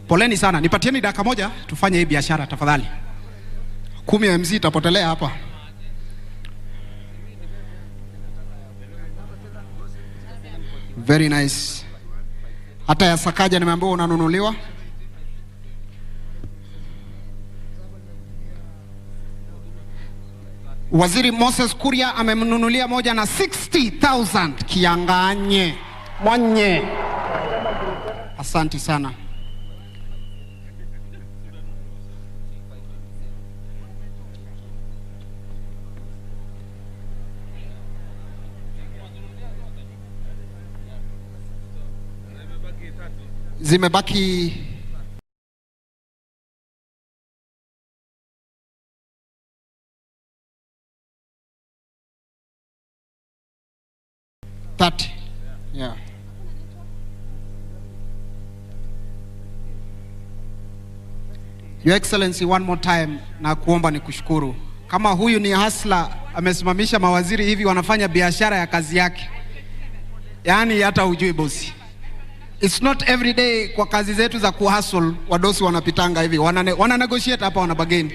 Poleni sana, nipatieni dakika moja tufanye hii biashara tafadhali. 10 ya MC itapotelea hapa. Very nice. Hata ya Sakaja nimeambiwa unanunuliwa. Waziri Moses Kuria amemnunulia moja na 60,000 kianganye. Mwanye. Asante sana. Zimebaki 30. Yeah. Your Excellency, one more time na kuomba ni kushukuru. Kama huyu ni hasla amesimamisha mawaziri hivi wanafanya biashara ya kazi yake. Yaani hata hujui bosi. It's not every day kwa kazi zetu za kuhustle wadosi wanapitanga hivi. Wana negotiate hapa, wana bargain.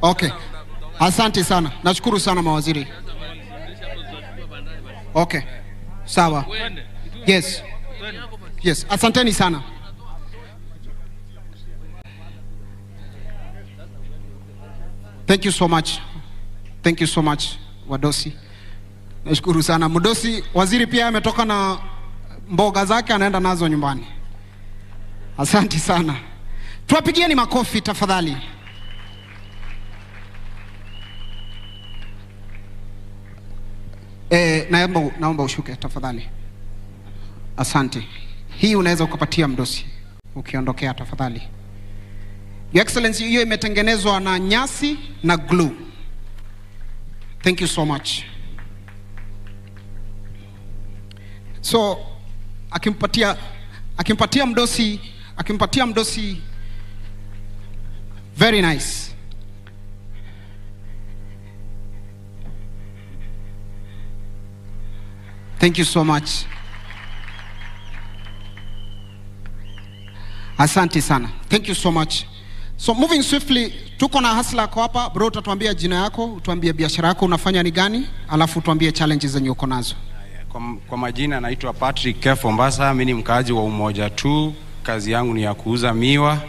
Okay. Asante sana. Nashukuru sana mawaziri. Okay. Sawa. Yes. Yes. Asanteni sana. Thank you so much. Thank you so much, wadosi. Nashukuru sana. Mdosi, waziri pia ametoka na mboga zake anaenda nazo nyumbani. Asante sana. Tuwapigieni makofi tafadhali. Naomba ushuke tafadhali. Asante. Hii unaweza ukapatia mdosi ukiondokea tafadhali. Your Excellency, hiyo imetengenezwa na nyasi na glue. Thank you so much. So akimpatia mdosi very nice. Thank you so much. Asante sana. Thank you so much. So moving swiftly, tuko na hasla kwa hapa. Bro, utatuambia jina yako, utuambie biashara yako unafanya ni gani, alafu utuambie challenges zenye uko nazo. Kwa majina naitwa Patrick Kefo Mbasa, mimi ni mkaaji wa Umoja tu. Kazi yangu ni ya kuuza miwa.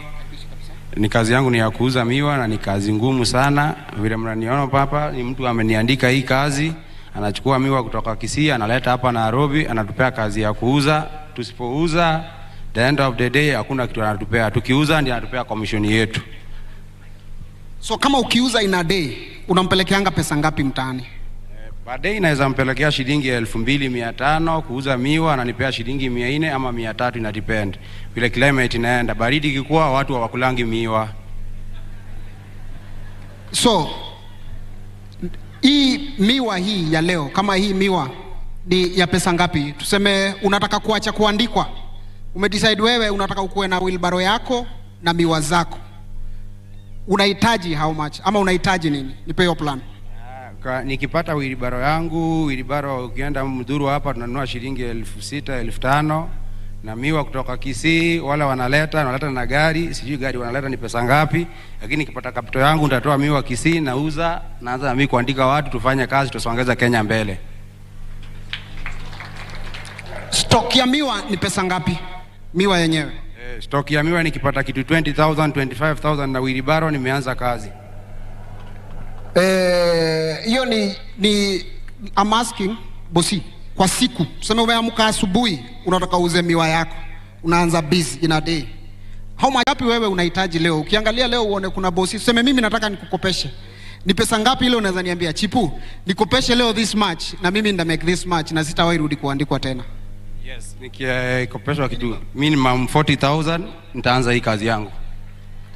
Na ni kazi ngumu sana. Vile mnaniona papa, ni mtu ameniandika hii kazi. Anachukua miwa kutoka KISII, analeta hapa Nairobi, anatupea kazi ya kuuza. Tusipouza, the end of the day hakuna kitu anatupea. Tukiuza ndiye anatupea commission yetu. So kama ukiuza in a day, unampelekeanga pesa ngapi mtaani? Per day naweza mpelekea shilingi 2,500 kuuza miwa, ananipea shilingi 400 ama 300, ina depend. Vile climate inaenda, baridi ikikuwa watu hawakulangi miwa. So hii miwa hii ya leo, kama hii miwa ni ya pesa ngapi? Tuseme unataka kuacha kuandikwa. Umedecide wewe unataka ukuwe na wheelbarrow yako na miwa zako. Unahitaji how much? Ama unahitaji nini? Nipe hiyo plan. Nikipata wheelbarrow yangu, ukienda Mdhuru hapa tunanunua shilingi 6,000, 5,000. Na miwa kutoka KISII wala wanaleta na gari, sijui gari wanaleta ni pesa ngapi, lakini nikipata kapito yangu nitatoa miwa KISII, naanza na mimi kuandika watu tufanye kazi tusongeza Kenya mbele. Stock ya miwa ni pesa ngapi? Miwa yenyewe. Stock ya miwa nikipata kitu 20,000, 25,000 na wheelbarrow nimeanza kazi. Hiyo ni I'm asking bosi, kwa siku tuseme umeamka asubuhi unataka uuze miwa yako, unaanza busy in a day, how much ngapi wewe unahitaji leo? Ukiangalia leo uone kuna bosi tuseme mimi nataka nikukopeshe, ni pesa ngapi ile unaweza niambia chipu nikopeshe leo this much na mimi nda make this much na sitawahi rudi kuandikwa tena? Yes, nikikopeshwa kitu minimum 40,000 nitaanza hii kazi yangu.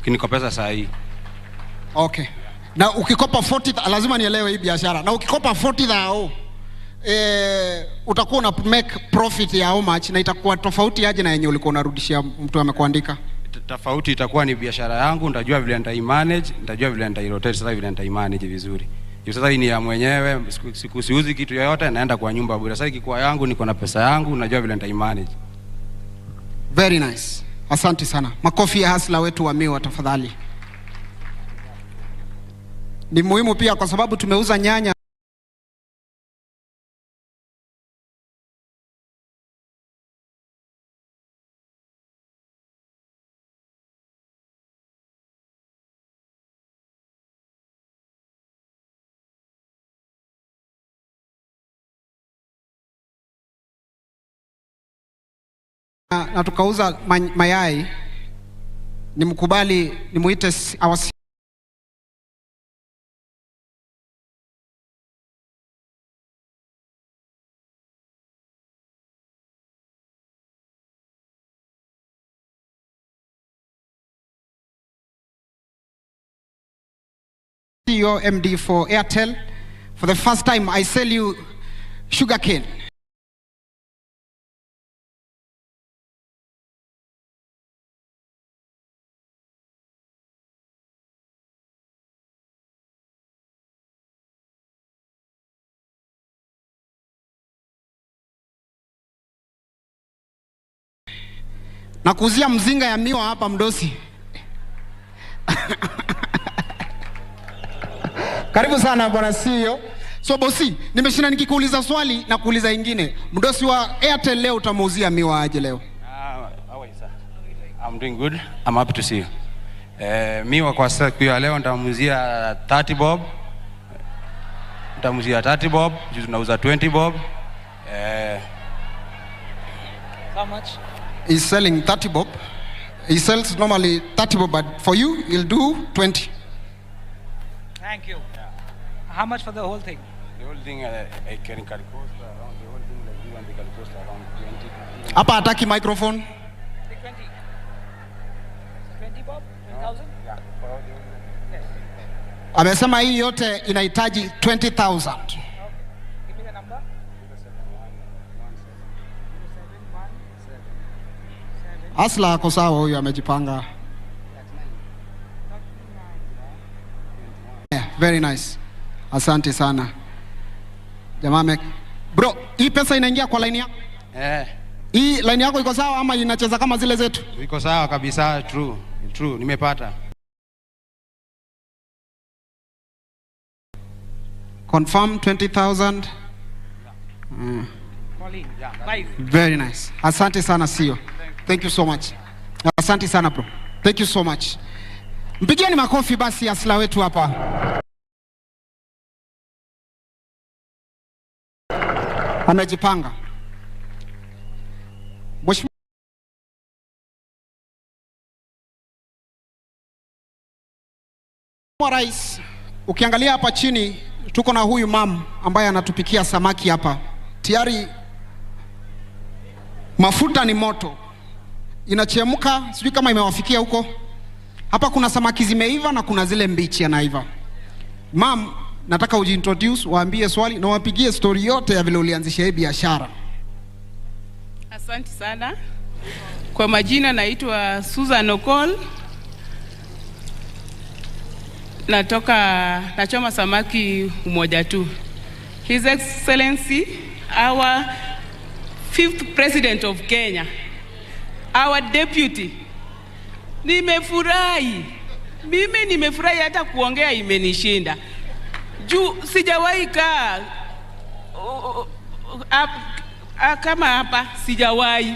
Kinikopesa saa hii. Okay. Na ukikopa 40 lazima nielewe hii biashara. Na ukikopa 40,000 utakuwa una make profit ya how much, na itakuwa tofauti aje na yenye ulikuwa unarudishia mtu amekuandika? Tofauti itakuwa ni biashara yangu, nitajua vile nitaimanage, nitajua vile nitairotate, sasa vile nitaimanage vizuri. Hiyo sasa hii ni ya mwenyewe, siuzi kitu yoyote, naenda kwa nyumba bure. Sasa ikikuwa yangu, niko na pesa yangu, najua vile nitaimanage. Very nice. Asante sana. Makofi ya hustler wetu wa Miwa tafadhali. Ni muhimu pia kwa sababu tumeuza nyanya. Na tukauza mayai. Ni mkubali ni muite awasi. CEO MD for Airtel. For the first time I sell you sugarcane. Na kuuzia mzinga ya miwa hapa Mdosi. Karibu sana bwana CEO. So bosi, nimeshinda nikikuuliza swali na kuuliza ingine. Mdosi wa Airtel leo utamuuzia miwa aje leo? How are you, sir? I'm doing good. I'm happy to see you. Miwa kwa siku ya leo nitamuuzia 30 bob. Nitamuuzia 30 bob, juu tunauza 20 bob. How much? He's selling 30 bob. He sells normally 30 bob, but for you, he'll do 20. Thank you. How much for the whole thing? The whole thing, I can cost around the whole thing, like you want the cost around 20. Hapa ataki microphone. 20. 20 bob? 20,000? Yeah. For all the Yes. Amesema hii yote inahitaji 20,000. Okay. Give me the number. 07117. Asla ako sawa, huyu amejipanga. Yeah, very nice. Asante sana. Jamaa bro, hii pesa inaingia kwa line yako? Hii line yako iko sawa ama inacheza kama zile zetu? Iko sawa kabisa, true. True, nimepata. Confirm 20,000. Pauline. Five. Very nice. Asante sana CEO. Thank you so much. Asante sana bro. Thank you so much. Mpigieni makofi basi asla wetu hapa. Amejipanga. Mheshimiwa Rais, ukiangalia hapa chini tuko na huyu mam ambaye anatupikia samaki hapa. Tayari mafuta ni moto. Inachemka, sijui kama imewafikia huko. Hapa kuna samaki zimeiva na kuna zile mbichi yanaiva. Mam, nataka ujiintroduce, waambie swali na wapigie story yote ya vile ulianzisha hii biashara. Asante sana. Kwa majina naitwa Susan Okol. Nachoma samaki umoja tu. His Excellency, our 5th President of Kenya, our deputy. Nimefurahi. Mimi nimefurahi hata kuongea imenishinda. Juu sijawahi kaa kama hapa, sijawahi.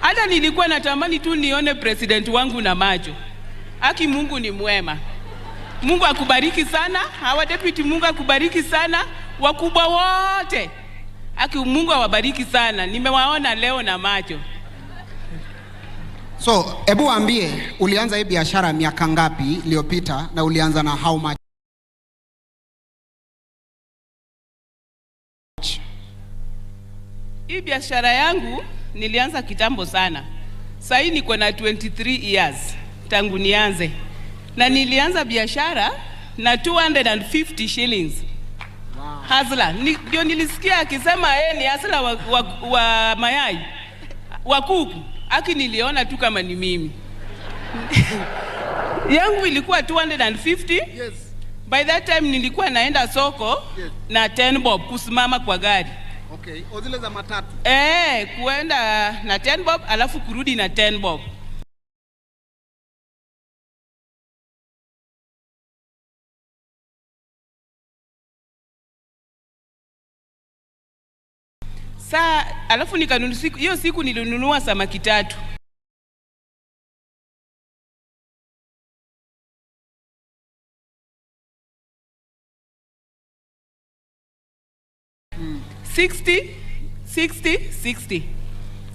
Hata nilikuwa natamani tu nione president wangu na macho. Haki Mungu ni mwema. Mungu akubariki sana. Hawa deputy, Mungu akubariki sana. Wakubwa wote, haki Mungu awabariki sana. Nimewaona leo na macho. So, hebu waambie ulianza hii biashara miaka ngapi iliyopita na ulianza na how much? Hii biashara yangu nilianza kitambo sana. Sasa hii niko na 23 years tangu nianze. Na nilianza biashara na 250 shillings. Wow. Hustler. Ndio nilisikia akisema ni hustler wa mayai wa kuku. Aki niliona tu kama ni mimi. Yangu ilikuwa 250. Yes. By that time nilikuwa naenda soko, yes, na 10 bob kusimama kwa gari. Okay. Zile za matatu. Kuenda na 10 bob alafu kurudi na 10 bob. Alafu nikanunua hiyo siku nilinunua samaki 3. $60.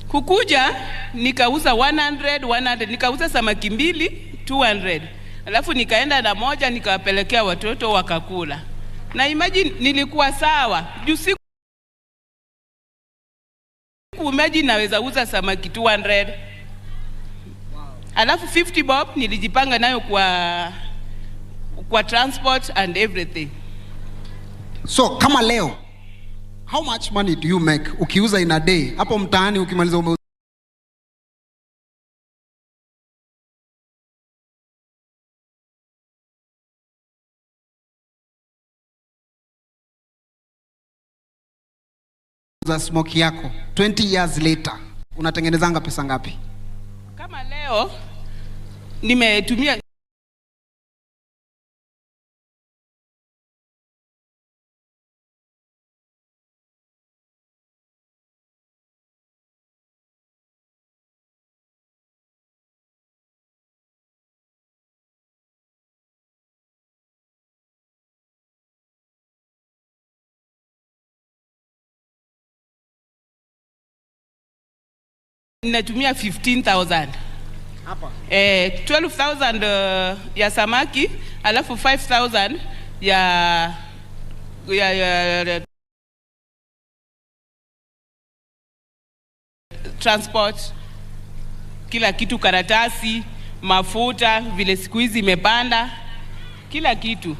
Kukuja nikauza 100, nikauza samaki 2 $200. Alafu nikaenda na moja nikawapelekea watoto wakakula. Na imagine nilikuwa sawa. Juu siku imagine naweza uza samaki 200. Wow. Alafu 50 bob nilijipanga nayo kwa transport and everything. So kama leo, how much money do you make ukiuza in a day? Hapo mtaani ukimaliza umeuza smoke yako 20 years later unatengenezanga pesa ngapi? Kama leo nimetumia ninatumia 15,000 hapa. 12,000 ya samaki, alafu 5,000 ya transport, kila kitu, karatasi, mafuta, vile siku hizi imepanda, kila kitu.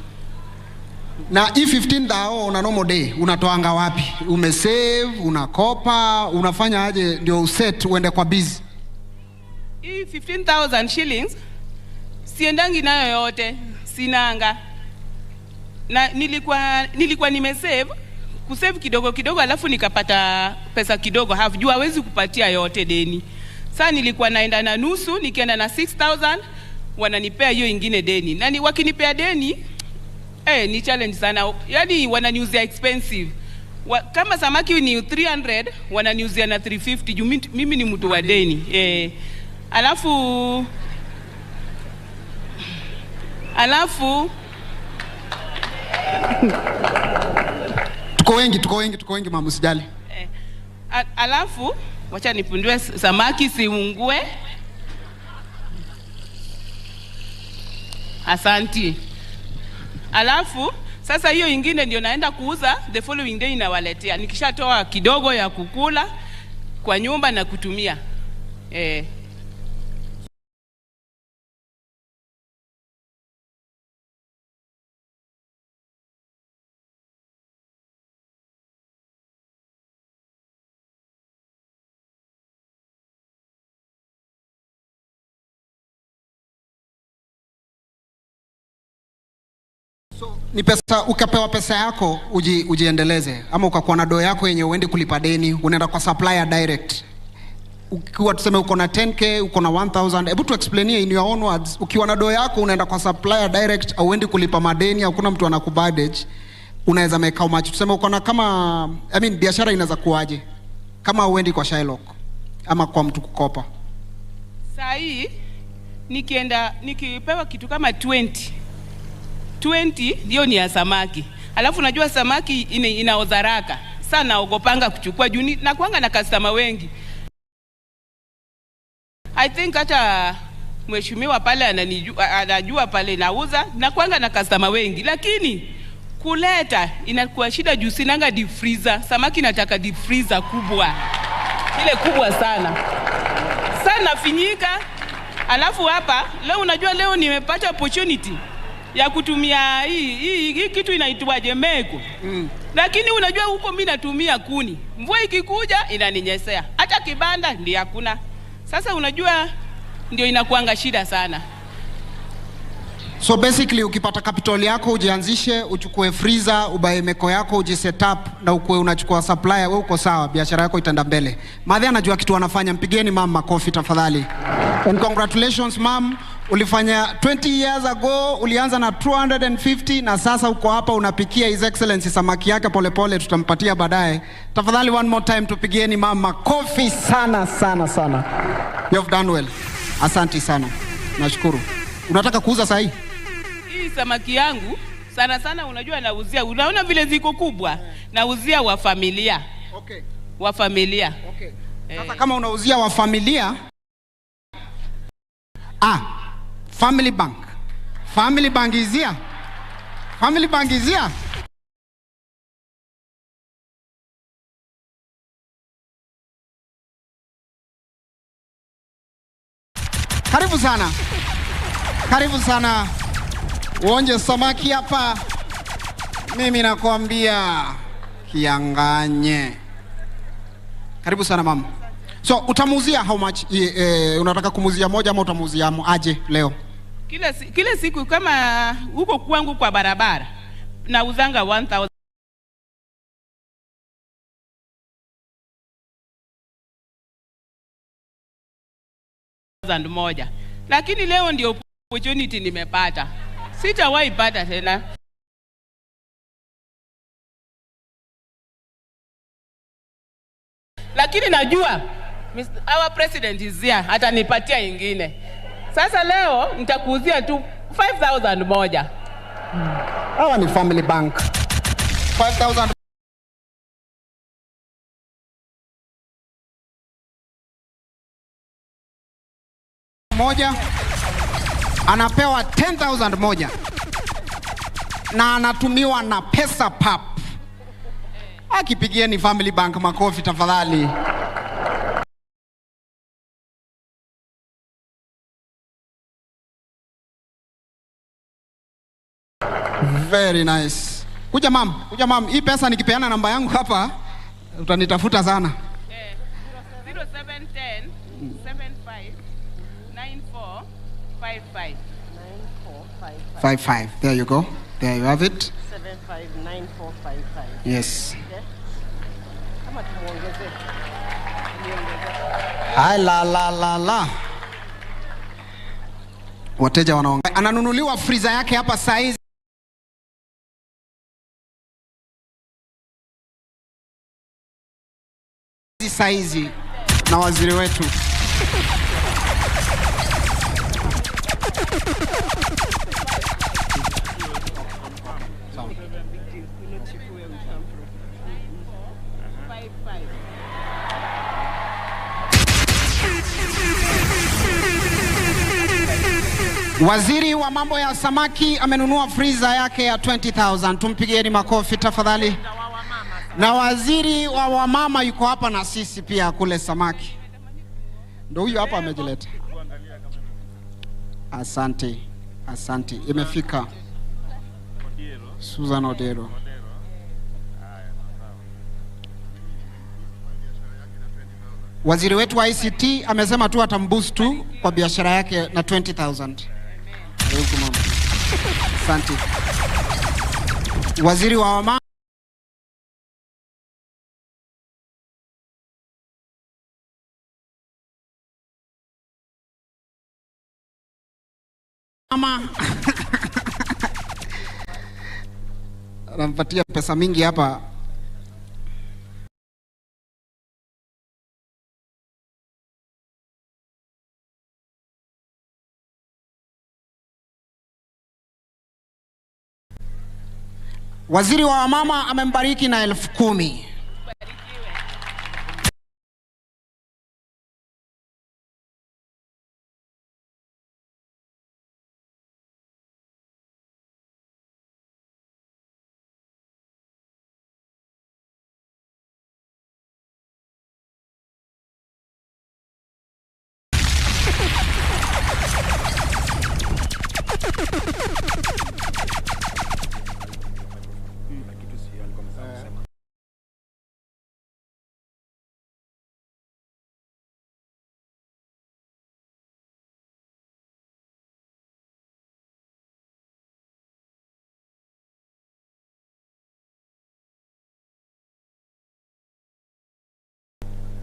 Na hii 15,000 una normal day unatoanga wapi? Umesave, unakopa, unafanya aje ndio uset uende kwa busy? Hii 15,000 shillings siendangi nayo yote, sinanga. Na nilikuwa nimesave, kusave kidogo kidogo, alafu nikapata pesa kidogo, jua hawezi kupatia yote deni. Sasa nilikuwa naenda na nusu, nikienda na 6,000 wananipea hiyo ingine deni. Na wakinipea deni ni challenge sana. Yaani wananiuzia expensive. Kama samaki ni 300, wananiuzia na 350 juu mimi ni mtu wa deni. Alafu tuko wengi mama, usijali. Alafu wacha nipundue samaki siungue. Asanti. Alafu sasa hiyo ingine ndio naenda kuuza, the following day inawaletea. Nikishatoa kidogo ya kukula kwa nyumba na kutumia. So ni pesa, ukapewa pesa yako ujiendeleze, ama ukakuwa na doo yako yenye uende kulipa deni, unaenda kwa supplier direct. Ukiwa tuseme uko na 10k, uko na 1,000, hebu tu explainie in your own words. Ukiwa na doo yako unaenda kwa supplier direct, au uende kulipa madeni, hakuna mtu anakubadage, unaweza make how much? Tuseme uko na kama biashara inaweza kuaje kama uendi kwa Shylock ama kwa mtu kukopa? Saa hii nikipewa kitu kama 20 ndio ni ya samaki. Alafu najua samaki inaozaraka. Sana naogopanga kuchukua juu na kuanga na customer wengi. I think hata mheshimiwa pale anajua pale nauza na kuanga na customer wengi, lakini kuleta inakuwa shida juu sinanga deep freezer. Samaki nataka deep freezer kubwa. Ile kubwa sana. Sana finyika. Alafu hapa leo unajua leo nimepata opportunity. ya kutumia hii kitu inaitwaje meko. Lakini unajua huko mimi natumia kuni. Mvua ikikuja inaninyesea. Hata kibanda ndio hakuna. Sasa unajua ndio inakuanga shida sana. So basically ukipata capital yako ujianzishe, uchukue freezer, ubaye meko yako, ujiset up na ukue unachukua supplier, wewe uko sawa, biashara yako itaenda mbele. Madhe anajua kitu anafanya, mpigeni mama makofi tafadhali. And congratulations mom, ulifanya 20 years ago, ulianza na 250 na sasa uko hapa unapikia His Excellency samaki yake polepole, tutampatia baadaye. Tafadhali one more time tupigieni mama makofi sana sana sana. You have done well. Asante sana. Nashukuru. Unataka kuuza sahi? Hii samaki yangu sana sana unajua nauzia, unaona vile ziko kubwa, nauzia wa familia. Okay. Wa familia. Okay. Sasa kama unauzia wa familia, Family Bank. Family Bank is here. Family Bank is here. Karibu sana. Karibu sana. Uonje samaki hapa. Mimi nakwambia kianganye. Karibu sana mama. So utamuuzia how much? Unataka kumuuzia moja ama utamuuzia aje leo? Kila siku kama huko kwangu kwa barabara nauzanga 1000. Moja. Lakini leo ndio opportunity nimepata. Sitawahi pata tena. Lakini najua our president is here, atanipatia ingine. Sasa leo nitakuuzia tu 5000 moja. Hawa ni Family Bank. 5000 moja anapewa 10000 moja na anatumiwa na pesa pap. Akipigieni Family Bank makofi tafadhali. Very nice. Kuja mam, kuja mam. Hii pesa nikipeana namba yangu hapa utanitafuta sana. 0710 75 9455. 55. There you go. There you have it. 759455. Yes. Okay. Kama tumuongeze. Hai la. Wateja wanaongea. Ananunuliwa freezer yake hapa size saizi na waziri wetu. Waziri wa mambo ya samaki amenunua freezer yake ya 20000. Tumpigieni makofi tafadhali. Na waziri wa wamama yuko hapa na sisi pia kule samaki. Ndio huyu hapa amejileta. Asante. Asante. Imefika. Susan Odero. Waziri wetu wa ICT amesema tu atamboost tu kwa biashara yake na 20000. Asante. Waziri wa wamama anampatia pesa mingi hapa. Waziri wa wamama amembariki na 10,000.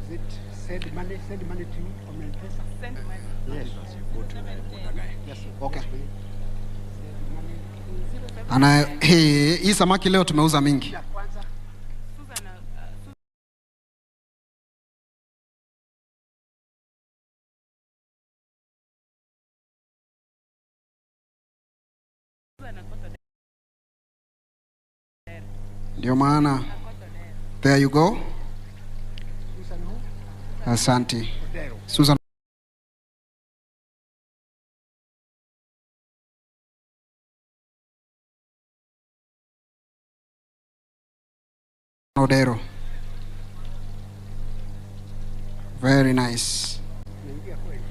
Is it send money to you from M-Pesa? Send money. Yes. Go to the border guy. Yes, sir. Okay. Send money. Ana hii samaki leo tumeuza mingi. Ya kwanza. Susan, Ndio maana. There you go. Susan who? Asante. Odero. Susan Odero. Very nice. Naingia kweli.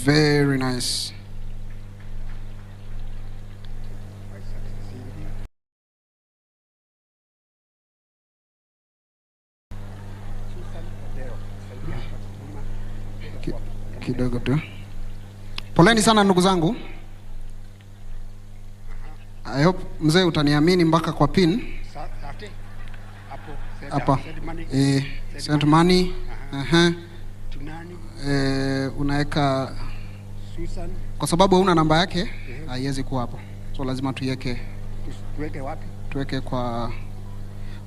Very nice. Susan Odero. Saidia hapa mama. Kidogo tu. Poleni sana ndugu zangu. I hope mzee utaniamini mpaka kwa pin. Sate. Hapo. Hapa. Send money. Send money. To nani? Unaweka Susan. kwa sababu hauna namba yake haiwezi kuwa hapo. So lazima tuiweke Tuweke wapi? tuweke kwa,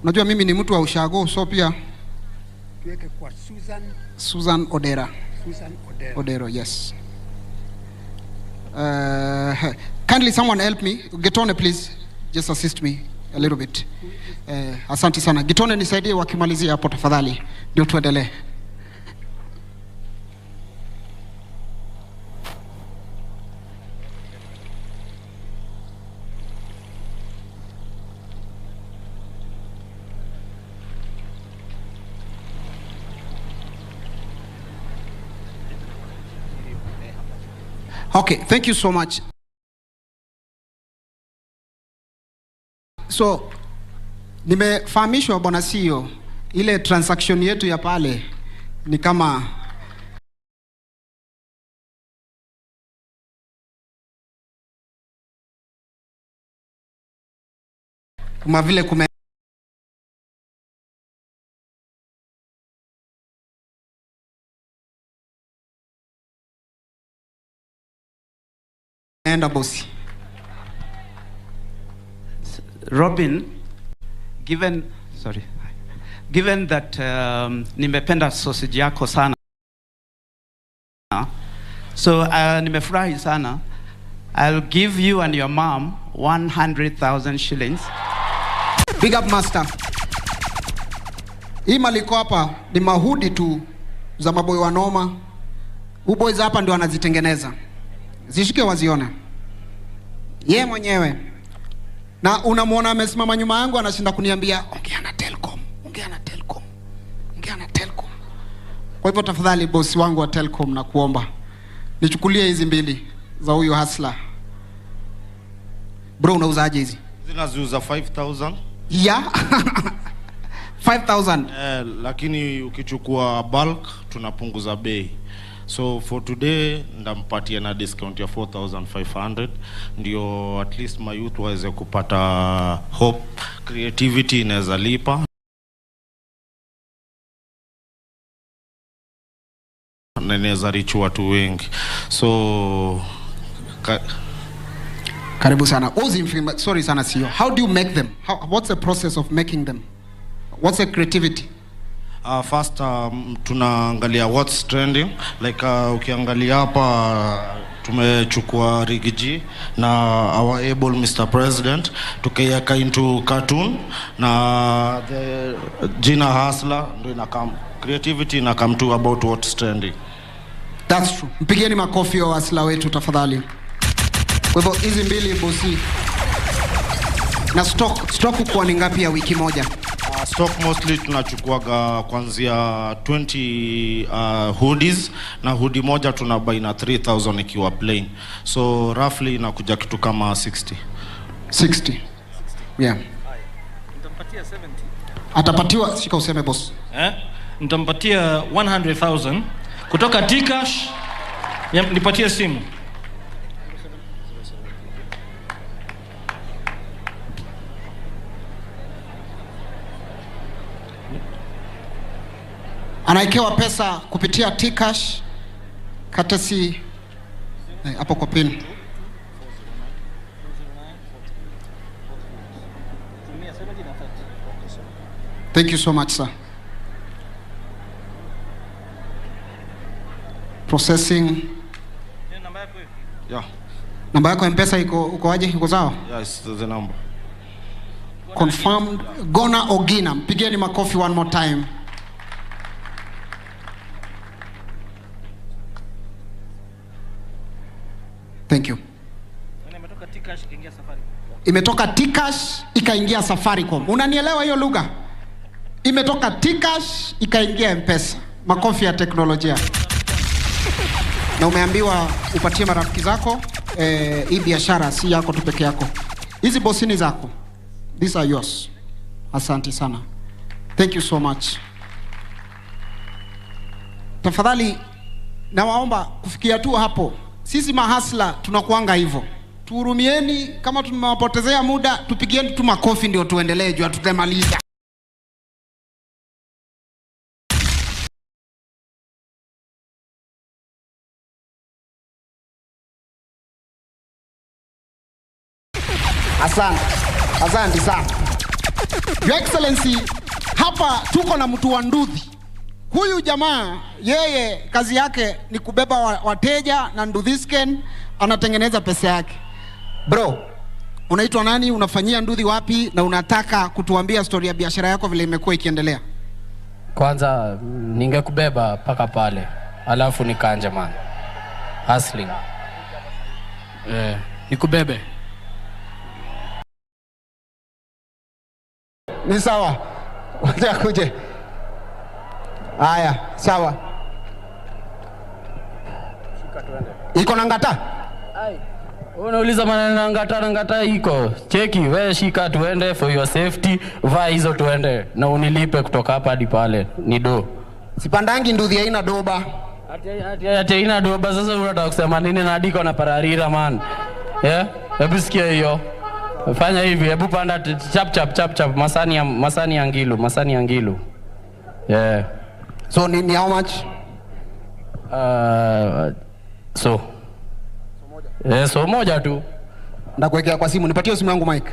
unajua mimi ni mtu wa ushago, so pia Tuweke kwa Susan Odera. Susan Odero. Odero, yes. Kindly someone help me. Getone please. Just assist me a little bit. Asante sana. Getone nisaidie wakimalizia hapo tafadhali. Ndio tuendelee. Okay, thank you so much. So, nimefahamishwa bwana CEO, ile transaction yetu ya pale ni kama vile enda bosi. Robin, given that nimependa sausage yako sana, so nimefurahi sana, I'll give you and your mom 100,000 shillings. Big up master. Hii maliko hapa ni mahudi tu za maboy wa noma. Boys hapa ndio wanazitengeneza. Zishike wazione. Ye mwenyewe. Na unamwona amesimama nyuma yangu anashinda kuniambia ongea na Telcom, ongea na Telcom, ongea na Telcom. Kwa hivyo tafadhali bosi wangu wa Telcom na kuomba nichukulie hizi mbili za huyu hustler. Bro, unauzaje hizi? Zinaziuza 5,000. Yeah. 5,000. Lakini ukichukua bulk tunapunguza bei. So for today ndampatia na discount ya 4,500 ndio at least my youth waweze kupata hope, creativity inaweza lipa na inaweza reach watu wengi. So karibu sana. Sorry sana CEO. How do you make them? What's the process of making them? What's the creativity? First tunaangalia what's trending, like ukiangalia hapa tumechukua Rigiji na our able Mr. President tukaiweka into cartoon na the jina hustler ndio inakam creativity inakam to about what's trending. That's true. Mpigieni makofi wa hustler wetu tafadhali. Kwa hivyo hizi mbili bosi. Na stock kwa ni ngapi ya wiki moja? Stock mostly tunachukuaga kuanzia 20 hoodies na hoodie moja tunabai na 3,000 ikiwa plain. So roughly inakuja kitu kama 60. Yeah. Nitampatia 70. Atapatiwa, shika useme boss. Nitampatia 100,000 kutoka Tcash. Nipatie simu. anaekewa pesa kupitia T-Cash courtesy hapo kwa pin. Thank you so much, sir. Processing. Yeah. Namba yako M-Pesa uko aje? Iko sawa? Yes, the number. Confirmed. Gona Ogina. Mpigeni makofi one more time. Thank you. Imetoka T-Cash ikaingia Safaricom. Unanielewa hiyo lugha? Imetoka T-Cash ikaingia M-Pesa. Makofi ya teknolojia. Na umeambiwa upatie marafiki zako hii biashara si yako tu peke yako. Hizi bosini zako. These are yours. Asante sana. Thank you so much. Tafadhali nawaomba kufikia tu hapo. Sisi mahasla tunakuanga hivyo. Tuhurumieni, kama tumewapotezea muda, tupigieni tu makofi ndio tuendelee juu tutamaliza. Asante sana. Your Excellency, hapa tuko na mtu wa nduthi. Huyu jamaa, yeye kazi yake ni kubeba wateja na ndudhisken, anatengeneza pesa yake. Bro, unaitwa nani? Unafanyia nduthi wapi? Na unataka kutuambia story ya biashara yako vile imekuwa ikiendelea? Kwanza ningekubeba paka pale, alafu nikanje man. Hustling. Nikubebe. Ni sawa. Wacha kuje. Haya, sawa. Shika tuende. Iko na ngata? Ai. Unauliza maneno ngata iko. Cheki, wewe shika tuende for your safety. Vaa hizo tuende na unilipe kutoka hapa hadi pale. Ni do. Sipandangi nduthi haina doba. Ati haina doba, sasa unataka kusema nini? Na adiko na pararira man. Hebu sikia hiyo. Fanya hivi, hebu panda chap masani ya ngilu. Yeah. So ni how much? So moja tu. Ndakuwekea kwa simu, nipatie simu yangu Mike.